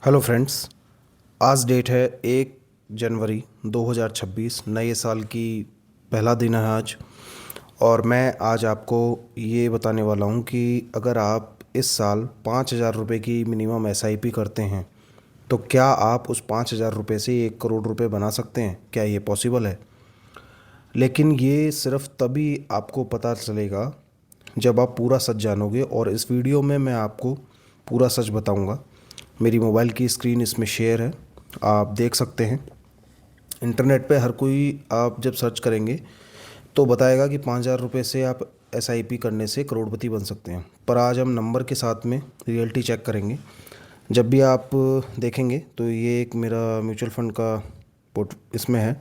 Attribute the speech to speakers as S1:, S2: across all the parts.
S1: Hello friends. आज date है 1 जनवरी 2026। नए साल की पहला दिन है आज। और मैं आज आपको ये बताने वाला हूँ कि अगर आप इस साल 5,000 रुपये की मिनिमम एसआईपी करते हैं तो क्या आप उस 5,000 रुपये से 1 करोड़ रुपये बना सकते हैं। क्या ये पॉसिबल है? लेकिन ये सिर्फ तभी आपको पता चलेगा जब आप पूरा सच जानोगे, और इस वीडियो में मैं आपको पूरा सच बताऊंगा। मेरी मोबाइल की स्क्रीन इसमें शेयर है, आप देख सकते हैं। इंटरनेट पे हर कोई आप जब सर्च करेंगे तो बताएगा कि 5,000 रुपये से आप एसआईपी करने से करोड़पति बन सकते हैं। पर आज हम नंबर के साथ में रियलिटी चेक करेंगे। जब भी आप देखेंगे तो ये एक मेरा म्यूचुअल फंड का पोर्ट इसमें है,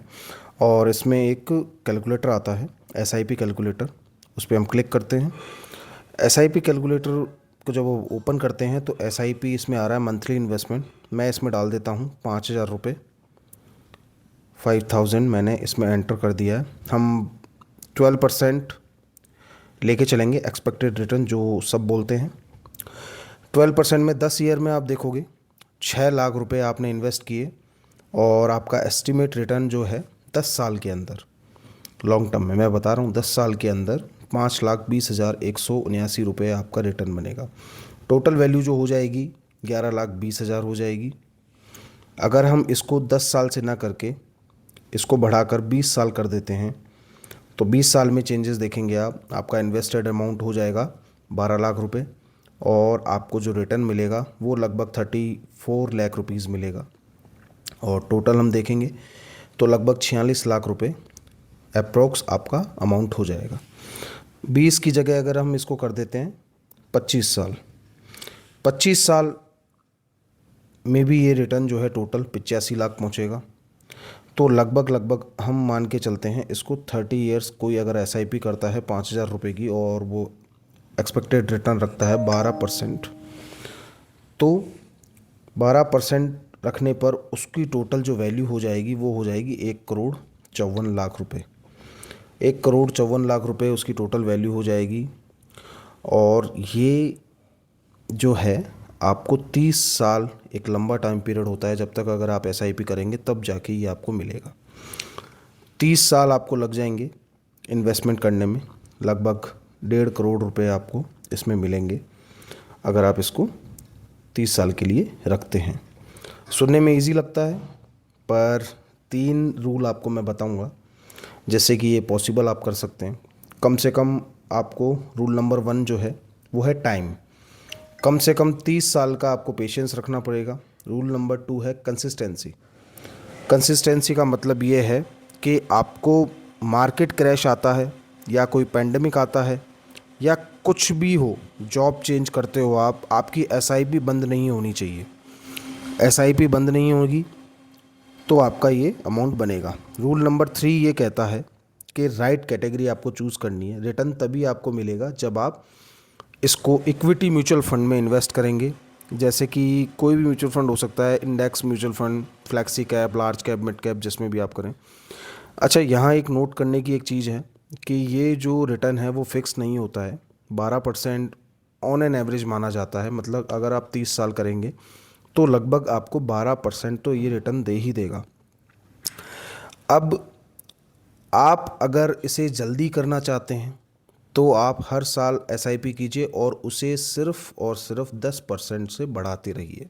S1: और इसमें एक कैलकुलेटर आता है, एसआईपी कैलकुलेटर। उस पर हम क्लिक करते हैं। एसआईपी कैलकुलेटर को जब वो ओपन करते हैं तो एसआईपी इसमें आ रहा है मंथली इन्वेस्टमेंट। मैं इसमें डाल देता हूँ 5,000 रुपये। 5,000 मैंने इसमें एंटर कर दिया है। हम 12% लेके चलेंगे, एक्सपेक्टेड रिटर्न जो सब बोलते हैं। 12% में 10 ईयर में आप देखोगे 6 लाख रुपए आपने इन्वेस्ट किए, और आपका एस्टिमेट रिटर्न जो है 10 साल के अंदर, लॉन्ग टर्म में मैं बता रहा हूँ, 10 साल के अंदर 5,20,179 रुपये आपका रिटर्न बनेगा। टोटल वैल्यू जो हो जाएगी 11,20,000 हो जाएगी। अगर हम इसको 10 साल से ना करके इसको बढ़ाकर 20 साल कर देते हैं तो 20 साल में चेंजेस देखेंगे आप। आपका इन्वेस्टेड अमाउंट हो जाएगा 12 लाख रुपए, और आपको जो रिटर्न मिलेगा वो लगभग 34 लाख रुपीज़ मिलेगा। और टोटल हम देखेंगे तो लगभग 46 लाख रुपए अप्रोक्स आपका अमाउंट हो जाएगा। 20 की जगह अगर हम इसको कर देते हैं 25 साल, 25 साल में भी ये रिटर्न जो है टोटल 85 लाख पहुँचेगा। तो लगभग लगभग हम मान के चलते हैं इसको 30 ईयर्स। कोई अगर एसआईपी करता है 5,000 रुपये की और वो एक्सपेक्टेड रिटर्न रखता है 12%, तो 12% रखने पर उसकी टोटल जो वैल्यू हो जाएगी वो हो जाएगी 1,54,00,000 रुपये। 1,54,00,000 रुपये उसकी टोटल वैल्यू हो जाएगी। और ये जो है आपको 30 साल, एक लंबा टाइम पीरियड होता है जब तक अगर आप एसआईपी करेंगे तब जाके ये आपको मिलेगा। 30 साल आपको लग जाएंगे इन्वेस्टमेंट करने में। लगभग 1.5 करोड़ रुपए आपको इसमें मिलेंगे अगर आप इसको 30 साल के लिए रखते हैं। सुनने में इजी लगता है, पर 3 रूल आपको मैं बताऊंगा जैसे कि ये पॉसिबल आप कर सकते हैं। कम से कम आपको रूल नंबर 1 जो है वो है टाइम। कम से कम 30 साल का आपको पेशेंस रखना पड़ेगा। रूल नंबर 2 है कंसिस्टेंसी। कंसिस्टेंसी का मतलब ये है कि आपको मार्केट क्रैश आता है या कोई पेंडेमिक आता है या कुछ भी हो, जॉब चेंज करते हो आप, आपकी एसआईपी बंद नहीं होनी चाहिए। एसआईपी बंद नहीं होगी तो आपका ये अमाउंट बनेगा। रूल नंबर 3 ये कहता है कि राइट कैटेगरी आपको चूज़ करनी है। रिटर्न तभी आपको मिलेगा जब आप इसको इक्विटी म्यूचुअल फंड में इन्वेस्ट करेंगे। जैसे कि कोई भी म्यूचुअल फंड हो सकता है, index mutual fund, flexi cap, large cap, mid cap, जिसमें भी आप करें। अच्छा, यहाँ एक नोट करने की एक चीज़ है कि ये जो रिटर्न है वो फिक्स नहीं होता है। 12% ऑन एन एवरेज माना जाता है। मतलब अगर आप 30 साल करेंगे तो लगभग आपको 12% तो ये रिटर्न दे ही देगा। अब आप अगर इसे जल्दी करना चाहते हैं तो आप हर साल एसआईपी कीजिए और उसे सिर्फ और सिर्फ 10% से बढ़ाते रहिए,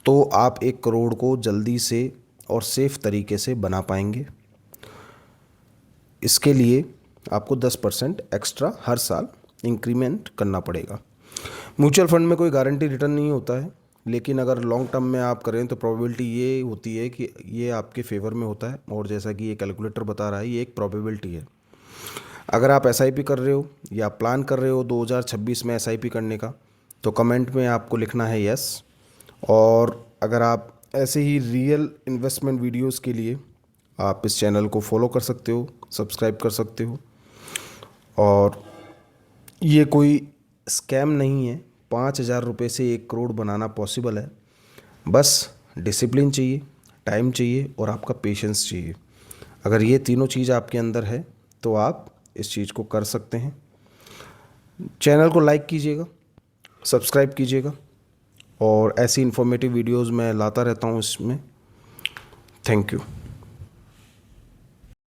S1: तो आप 1 करोड़ को जल्दी से और सेफ तरीके से बना पाएंगे। इसके लिए आपको 10% एक्स्ट्रा हर साल इंक्रीमेंट करना पड़ेगा। म्यूचुअल फंड में कोई गारंटी रिटर्न नहीं होता है, लेकिन अगर लॉन्ग टर्म में आप करें तो प्रोबेबिलिटी ये होती है कि ये आपके फेवर में होता है। और जैसा कि ये कैलकुलेटर बता रहा है, ये एक प्रोबेबिलिटी है। अगर आप एसआईपी कर रहे हो या प्लान कर रहे हो 2026 में एसआईपी करने का, तो कमेंट में आपको लिखना है यस। और अगर आप ऐसे ही रियल इन्वेस्टमेंट वीडियोस के लिए आप इस चैनल को फॉलो कर सकते हो, सब्सक्राइब कर सकते हो। और ये कोई स्कैम नहीं है। 5,000 रुपये से 1 करोड़ बनाना पॉसिबल है। बस डिसिप्लिन चाहिए, टाइम चाहिए और आपका पेशेंस चाहिए। अगर ये तीनों चीज़ आपके अंदर है तो आप इस चीज़ को कर सकते हैं। चैनल को लाइक कीजिएगा, सब्सक्राइब कीजिएगा और ऐसी इन्फॉर्मेटिव वीडियोस मैं लाता रहता हूँ इसमें। Thank you.